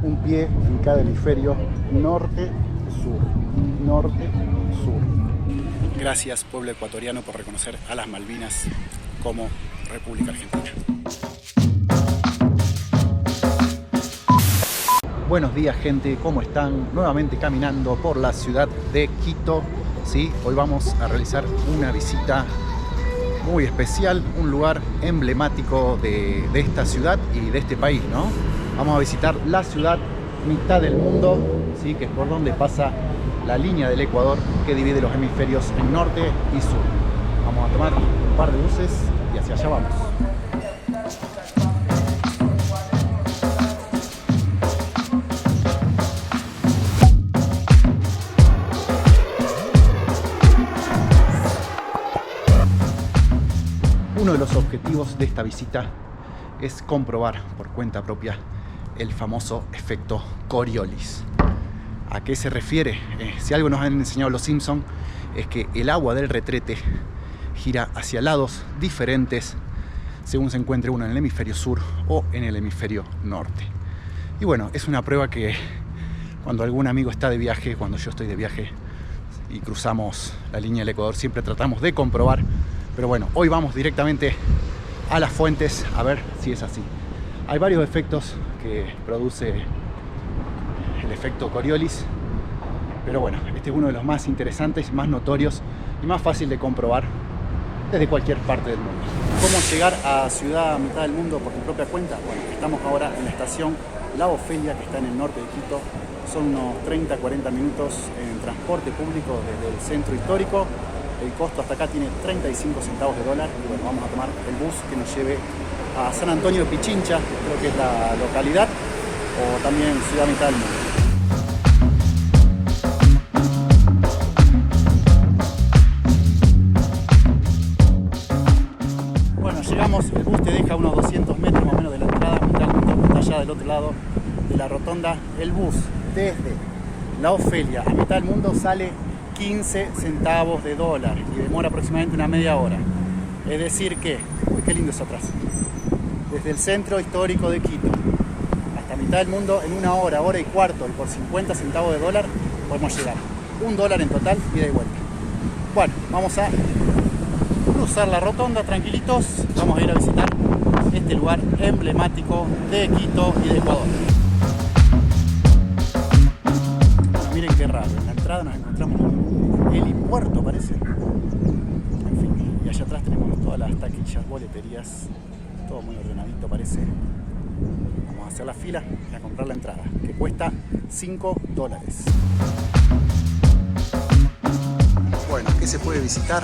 un pie en cada hemisferio, norte-sur, norte-sur. Gracias, pueblo ecuatoriano, por reconocer a las Malvinas como República Argentina. Buenos días, gente, ¿cómo están? Nuevamente caminando por la ciudad de Quito. ¿Sí? Hoy vamos a realizar una visita muy especial, un lugar emblemático de esta ciudad y de este país, ¿no? Vamos a visitar la ciudad mitad del mundo, ¿sí? Que es por donde pasa la línea del Ecuador que divide los hemisferios en norte y sur. Vamos a tomar un par de buses y hacia allá vamos. Uno de los objetivos de esta visita es comprobar por cuenta propia el famoso efecto Coriolis. ¿A qué se refiere? Si algo nos han enseñado los Simpsons es que el agua del retrete gira hacia lados diferentes según se encuentre uno en el hemisferio sur o en el hemisferio norte. Y bueno, es una prueba que cuando algún amigo está de viaje, cuando yo estoy de viaje y cruzamos la línea del Ecuador, siempre tratamos de comprobar. Pero bueno, hoy vamos directamente a las fuentes a ver si es así. Hay varios efectos que produce el efecto Coriolis, pero bueno, este es uno de los más interesantes, más notorios y más fácil de comprobar desde cualquier parte del mundo. ¿Cómo llegar a Ciudad Mitad del Mundo por tu propia cuenta? Bueno, estamos ahora en la estación La Ofelia, que está en el norte de Quito. Son unos 30-40 minutos en transporte público desde el centro histórico. El costo hasta acá tiene 35 centavos de dólar y bueno, vamos a tomar el bus que nos lleve a San Antonio de Pichincha, creo que es la localidad, o también Ciudad Mitad del Mundo. Bueno, llegamos, el bus te deja unos 200 metros más o menos de la entrada, Mitad del Mundo está allá del otro lado de la rotonda. El bus desde La Ofelia a Mitad del Mundo sale 15 centavos de dólar y demora aproximadamente una media hora. Es decir que, uy, qué lindo eso atrás, desde el centro histórico de Quito hasta Mitad del Mundo en una hora, hora y cuarto, y por 50 centavos de dólar podemos llegar. $1 en total, ida y vuelta. Bueno, vamos a cruzar la rotonda tranquilitos. Vamos a ir a visitar este lugar emblemático de Quito y de Ecuador. Miren qué raro, en la entrada nos encontramos un helipuerto, parece. En fin, y allá atrás tenemos todas las taquillas, boleterías, todo muy ordenadito parece. Vamos a hacer la fila y a comprar la entrada, que cuesta $5. Bueno, ¿qué se puede visitar?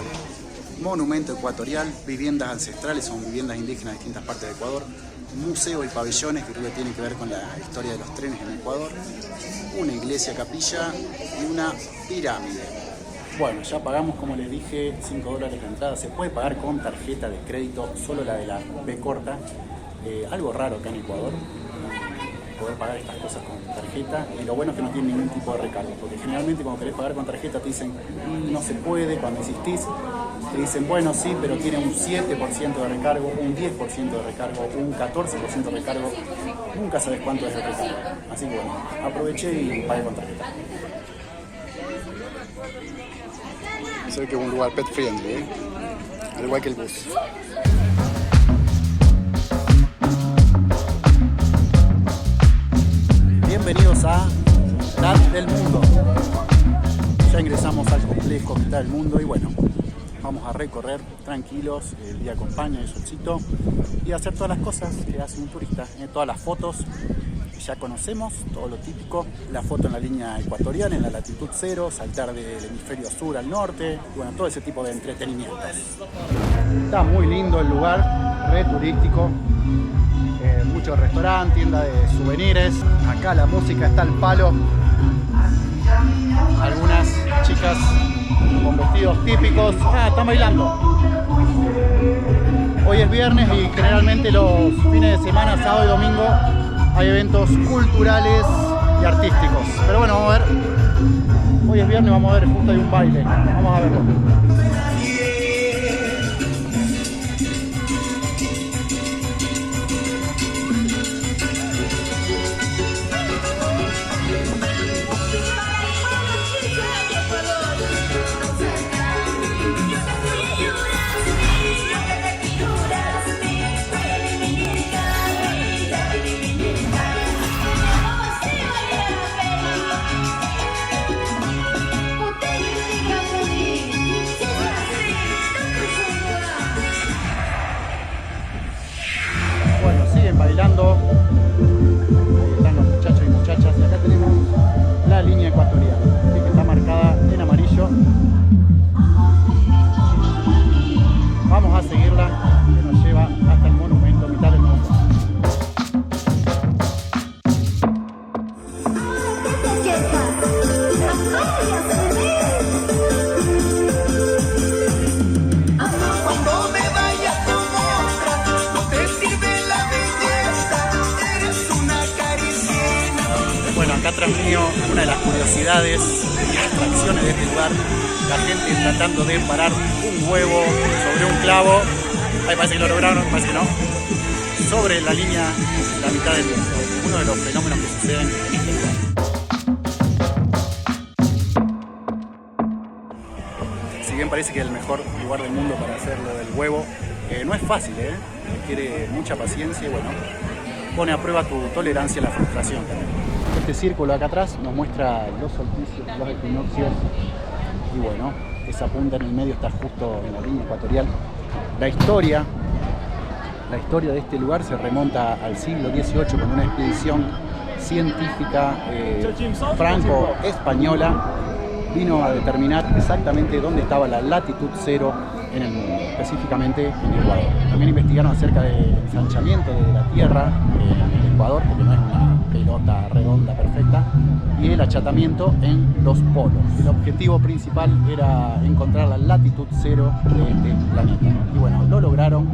Monumento ecuatorial, viviendas ancestrales, son viviendas indígenas de distintas partes de Ecuador. Museo y pabellones que creo que tienen que ver con la historia de los trenes en Ecuador, una iglesia capilla y una pirámide. Bueno, ya pagamos, como les dije, $5 la entrada. Se puede pagar con tarjeta de crédito, solo la de la B corta. Algo raro acá en Ecuador, poder pagar estas cosas con tarjeta, y lo bueno es que no tiene ningún tipo de recargo, porque generalmente cuando querés pagar con tarjeta te dicen no se puede, cuando insistís te dicen bueno sí, pero tiene un 7% de recargo, un 10% de recargo, un 14% de recargo, nunca sabes cuánto es de recargo. Así que bueno, aproveché y pagué con tarjeta. Se ve que es un lugar pet friendly, al igual que el bus. Bienvenidos a Mitad del Mundo. Ya ingresamos al complejo Mitad del Mundo y bueno, vamos a recorrer tranquilos, el día acompaña, el solcito, y hacer todas las cosas que hace un turista. Todas las fotos que ya conocemos, todo lo típico, la foto en la línea ecuatoriana, en la latitud 0, saltar del hemisferio sur al norte, bueno, todo ese tipo de entretenimientos. Está muy lindo el lugar, re turístico. Muchos restaurantes, tiendas de souvenirs. Acá la música está al palo. Algunas chicas con vestidos típicos. Están bailando. Hoy es viernes y generalmente los fines de semana, sábado y domingo, hay eventos culturales y artísticos. Pero bueno, vamos a ver. Hoy es viernes, vamos a ver, justo hay un baile. Vamos a verlo. Bueno, acá atrás mío, una de las curiosidades y atracciones de este lugar, la gente tratando de parar un huevo sobre un clavo. Ahí parece que lo lograron, parece que no. Sobre la línea, la mitad del mundo. Uno de los fenómenos que suceden en este lugar. Si bien parece que es el mejor lugar del mundo para hacer lo del huevo, no es fácil, requiere mucha paciencia y bueno, pone a prueba tu tolerancia a la frustración también. Este círculo acá atrás nos muestra los solsticios, los equinoccios y bueno, esa punta en el medio está justo en la línea ecuatorial. La historia de este lugar se remonta al siglo XVIII con una expedición científica franco-española. Vino a determinar exactamente dónde estaba la latitud cero en el mundo, específicamente en Ecuador. También investigaron acerca del ensanchamiento de la Tierra en el Ecuador, porque no es una pelota redonda perfecta, y el achatamiento en los polos. El objetivo principal era encontrar la latitud cero de este planeta. Y bueno, lo lograron,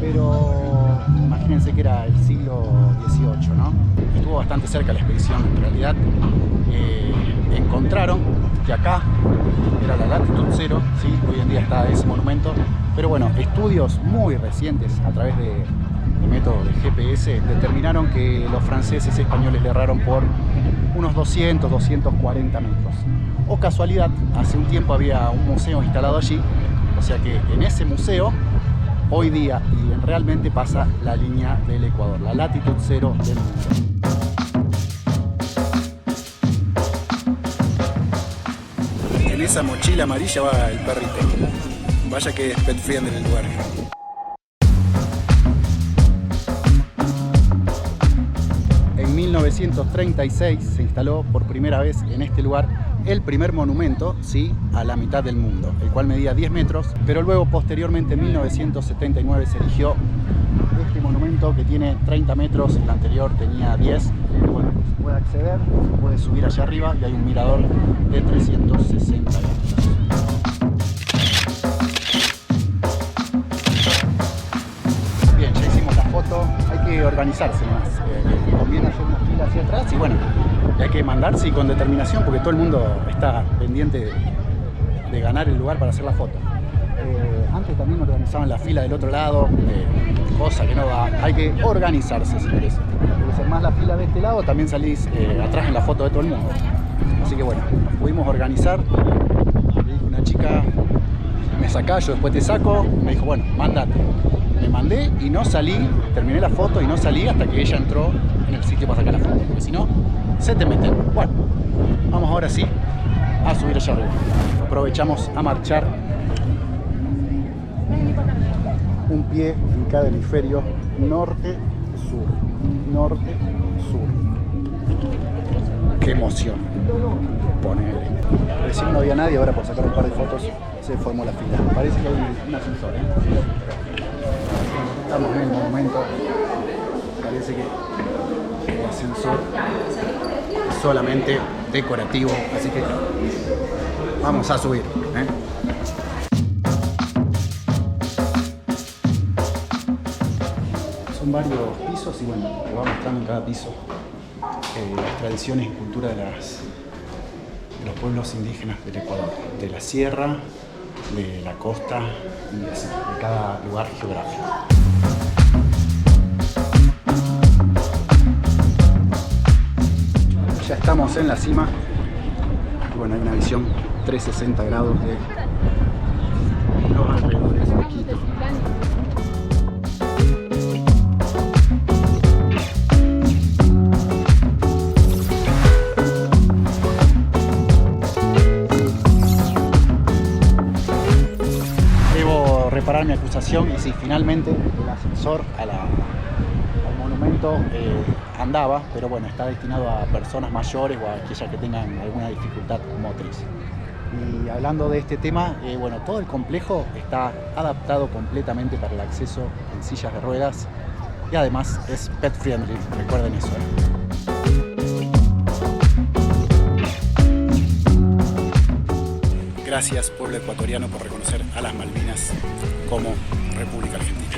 pero imagínense que era el siglo XVIII, ¿no? Estuvo bastante cerca la expedición, en realidad. Encontraron que acá era la latitud cero, ¿sí? Hoy en día está ese monumento, pero bueno, estudios muy recientes a través de método de GPS determinaron que los franceses y españoles le erraron por unos 200, 240 metros. O casualidad, hace un tiempo había un museo instalado allí, o sea que en ese museo hoy día y realmente pasa la línea del Ecuador, la latitud cero del mundo. En esa mochila amarilla va el perrito. Vaya que es pet friendly en el lugar. En 1936 se instaló por primera vez en este lugar el primer monumento, ¿sí?, a la mitad del mundo, el cual medía 10 metros, pero luego posteriormente en 1979 se erigió este monumento que tiene 30 metros, el anterior tenía 10. Bueno, se puede acceder, se puede subir allá arriba y hay un mirador de 360 grados. Bien, ya hicimos la foto, hay que organizarse más, conviene hacer una fila hacia atrás y bueno, hay que mandarse y con determinación porque todo el mundo está pendiente de ganar el lugar para hacer la foto. Antes también organizaban la fila del otro lado, cosa que no va, hay que organizarse, señores. Porque ser más la fila de este lado, también salís atrás en la foto de todo el mundo. Así que bueno, nos pudimos organizar. Le dije una chica, me sacá, yo después te saco. Me dijo, bueno, mándate. Me mandé y no salí, terminé la foto y no salí hasta que ella entró en el sitio para sacar la foto. Porque si no, se te meten. Bueno, vamos ahora sí a subir allá arriba. Aprovechamos a marchar un pie en cada hemisferio, norte-sur, norte-sur. ¡Qué emoción! Ponele. Recién no había nadie, ahora por sacar un par de fotos se formó la fila. Parece que hay un ascensor, Estamos en el monumento. Parece que el ascensor es solamente decorativo, así que vamos a subir, Son varios pisos y bueno, te va mostrando en cada piso las tradiciones y cultura de los pueblos indígenas del Ecuador, de la sierra, de la costa y así, de cada lugar geográfico. Ya estamos en la cima y bueno, hay una visión 360 grados de los alrededores de Quito. Reparar mi acusación y sí, finalmente el ascensor al monumento andaba, pero bueno, está destinado a personas mayores o a aquellas que tengan alguna dificultad motriz. Y hablando de este tema, bueno, todo el complejo está adaptado completamente para el acceso en sillas de ruedas y además es pet friendly, recuerden eso. Gracias, pueblo ecuatoriano, por reconocer a las Malvinas como República Argentina.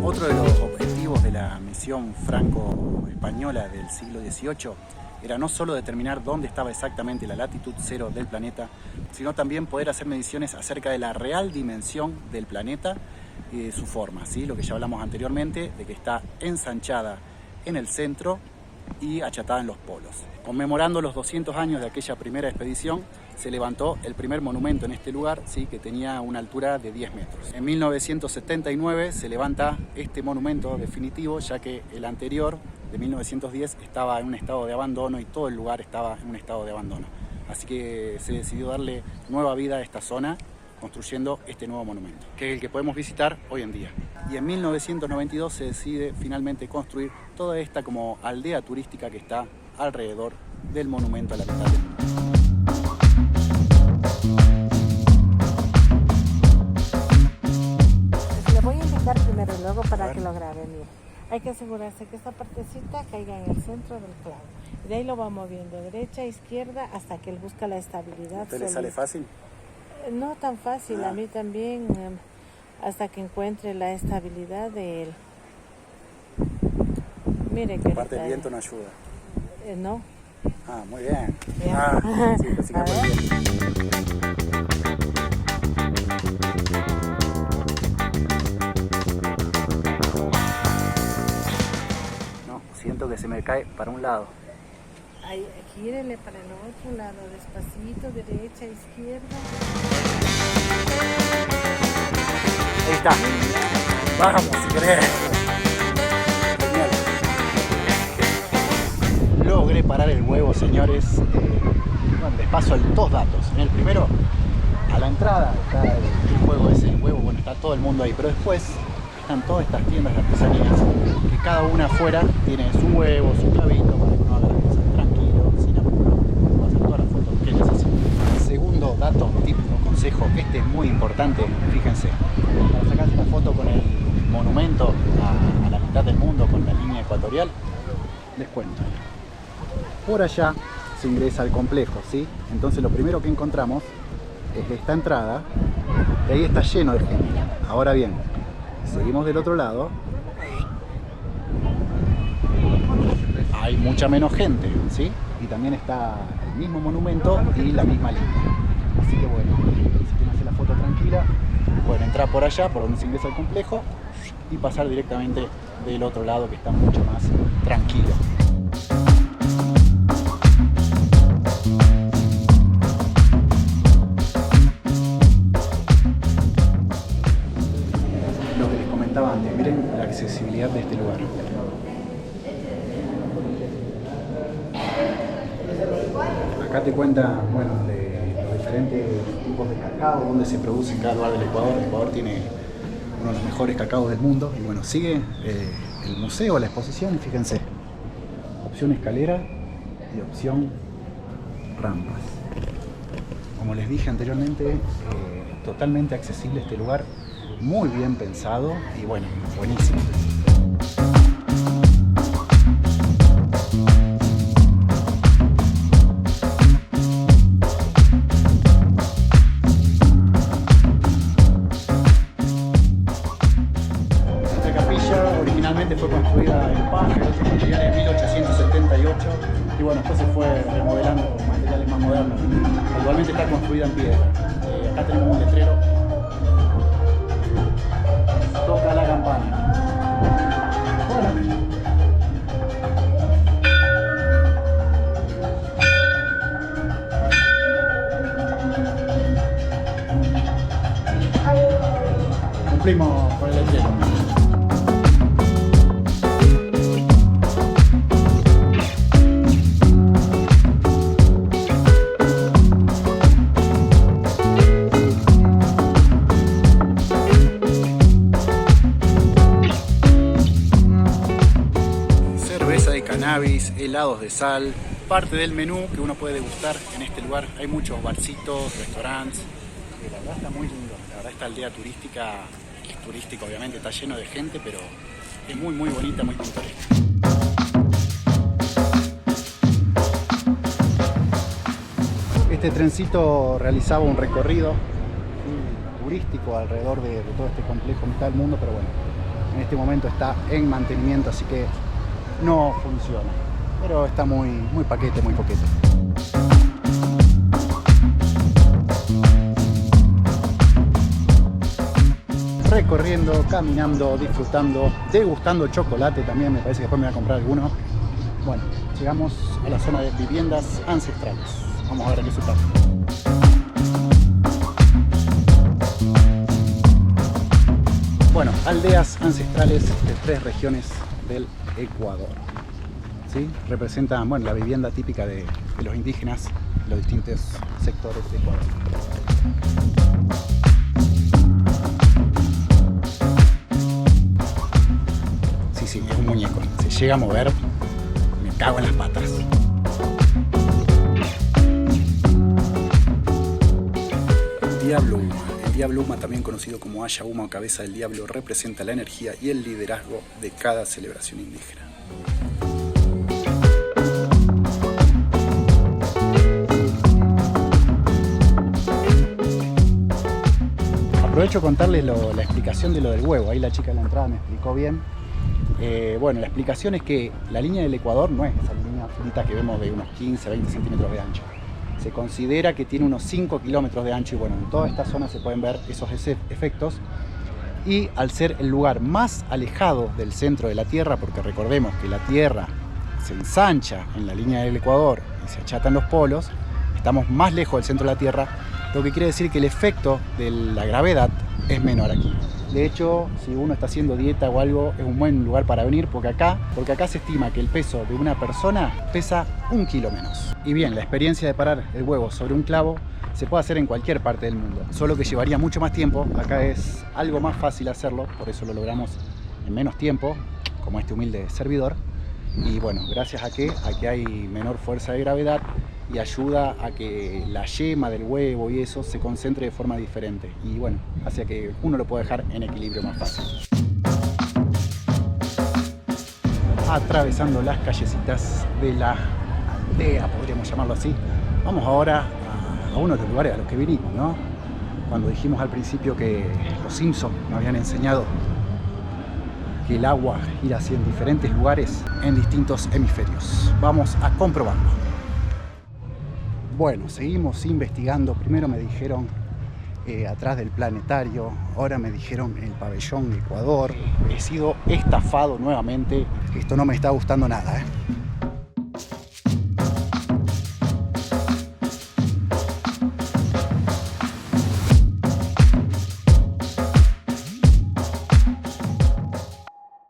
Otro expedición franco-española del siglo XVIII era no solo determinar dónde estaba exactamente la latitud cero del planeta, sino también poder hacer mediciones acerca de la real dimensión del planeta y de su forma, ¿sí? Lo que ya hablamos anteriormente, de que está ensanchada en el centro y achatada en los polos. Conmemorando los 200 años de aquella primera expedición, se levantó el primer monumento en este lugar, ¿sí? Que tenía una altura de 10 metros. En 1979 se levanta este monumento definitivo, ya que el anterior, de 1910, estaba en un estado de abandono y todo el lugar estaba en un estado de abandono. Así que se decidió darle nueva vida a esta zona, construyendo este nuevo monumento, que es el que podemos visitar hoy en día. Y en 1992 se decide finalmente construir toda esta como aldea turística que está alrededor del monumento a la mitad del mundo. Le voy a indicar primero y luego para que lo grabe. Mira, hay que asegurarse que esta partecita caiga en el centro del clavo. Y de ahí lo va moviendo derecha, izquierda, hasta que él busca la estabilidad. ¿Te le sale fácil? No tan fácil, a mí también, hasta que encuentre la estabilidad de él. Mire que aparte el viento no ayuda. No. Ah, muy bien. Bien. Sí, pues sí que muy bien. No, siento que se me cae para un lado. Ahí, gírele para el otro lado, despacito, derecha, izquierda. Ahí está. Vamos, si querés. Genial. Logré parar el huevo, señores. Bueno, les paso dos datos. En el primero, a la entrada está el juego ese, el huevo, bueno, está todo el mundo ahí. Pero después están todas estas tiendas de artesanías, que cada una afuera tiene su huevo, su clavito, para que uno haga las cosas tranquilo, sin apuro, va a hacer todas las fotos que necesite. Segundo dato, tip o consejo, este es muy importante, fíjense, para sacarse una foto con el monumento a la mitad del mundo, con la línea ecuatorial, les cuento. Por allá se ingresa al complejo, ¿sí? Entonces lo primero que encontramos es esta entrada, y ahí está lleno de gente. Ahora bien, seguimos del otro lado, hay mucha menos gente, ¿sí? Y también está el mismo monumento y la misma línea. Así que bueno, si quieren hacer la foto tranquila, pueden entrar por allá, por donde se ingresa al complejo, y pasar directamente del otro lado, que está mucho más tranquilo. Lo que les comentaba antes, miren la accesibilidad de este lugar. Acá te cuenta, bueno, de los diferentes tipos de cacao, donde se produce en cada lugar del Ecuador. El Ecuador tiene uno de los mejores cacaos del mundo. Y bueno, sigue el museo, la exposición, fíjense. Opción escalera y opción rampas. Como les dije anteriormente, totalmente accesible este lugar, muy bien pensado y bueno, buenísimo. Fue construida en paja, con materiales de 1878 y bueno, después se fue remodelando con materiales más modernos. Actualmente está construida en piedra. Acá tenemos un letrero. Toca la campana. Bueno. Cumplimos con el letrero. Helados de sal, parte del menú que uno puede degustar en este lugar. Hay muchos barcitos, restaurantes. La verdad está muy lindo. La verdad esta aldea turística, es turística obviamente, está lleno de gente, pero es muy bonita, muy pintoresca. Este trencito realizaba un recorrido turístico alrededor de todo este complejo mitad del mundo, pero bueno, en este momento está en mantenimiento, así que no funciona. Pero está muy paquete, muy coqueto. Recorriendo, caminando, disfrutando, degustando chocolate también, me parece que después me voy a comprar alguno. Bueno, llegamos a la zona de viviendas ancestrales. Vamos a ver qué sucede. Bueno, aldeas ancestrales de 3 regiones del Ecuador. ¿Sí? Representan, bueno, la vivienda típica de los indígenas de los distintos sectores de Ecuador. Sí, es un muñeco. Se llega a mover, me cago en las patas. Diablo Uma. El Diablo Uma, también conocido como Aya Uma o cabeza del diablo, representa la energía y el liderazgo de cada celebración indígena. Aprovecho contarles la explicación de lo del huevo. Ahí la chica de la entrada me explicó bien. Bueno, la explicación es que la línea del Ecuador no es esa línea finita que vemos de unos 15-20 centímetros de ancho. Se considera que tiene unos 5 kilómetros de ancho y bueno, en toda esta zona se pueden ver esos efectos. Y al ser el lugar más alejado del centro de la Tierra, porque recordemos que la Tierra se ensancha en la línea del Ecuador y se achatan los polos, estamos más lejos del centro de la Tierra, lo que quiere decir que el efecto de la gravedad es menor aquí. De hecho, si uno está haciendo dieta o algo, es un buen lugar para venir porque acá se estima que el peso de una persona pesa 1 kilo menos. Y bien, la experiencia de parar el huevo sobre un clavo se puede hacer en cualquier parte del mundo, solo que llevaría mucho más tiempo. Acá es algo más fácil hacerlo, por eso lo logramos en menos tiempo, como este humilde servidor. Y bueno, gracias a que hay menor fuerza de gravedad y ayuda a que la yema del huevo y eso se concentre de forma diferente. Y bueno, hace que uno lo pueda dejar en equilibrio más fácil. Atravesando las callecitas de la aldea, podríamos llamarlo así. Vamos ahora a uno de los lugares a los que vinimos, ¿no? Cuando dijimos al principio que los Simpsons nos habían enseñado que el agua irá hacia en diferentes lugares en distintos hemisferios. Vamos a comprobarlo. Bueno, seguimos investigando. Primero me dijeron atrás del planetario, ahora me dijeron el pabellón Ecuador. He sido estafado nuevamente. Esto no me está gustando nada, ¿eh?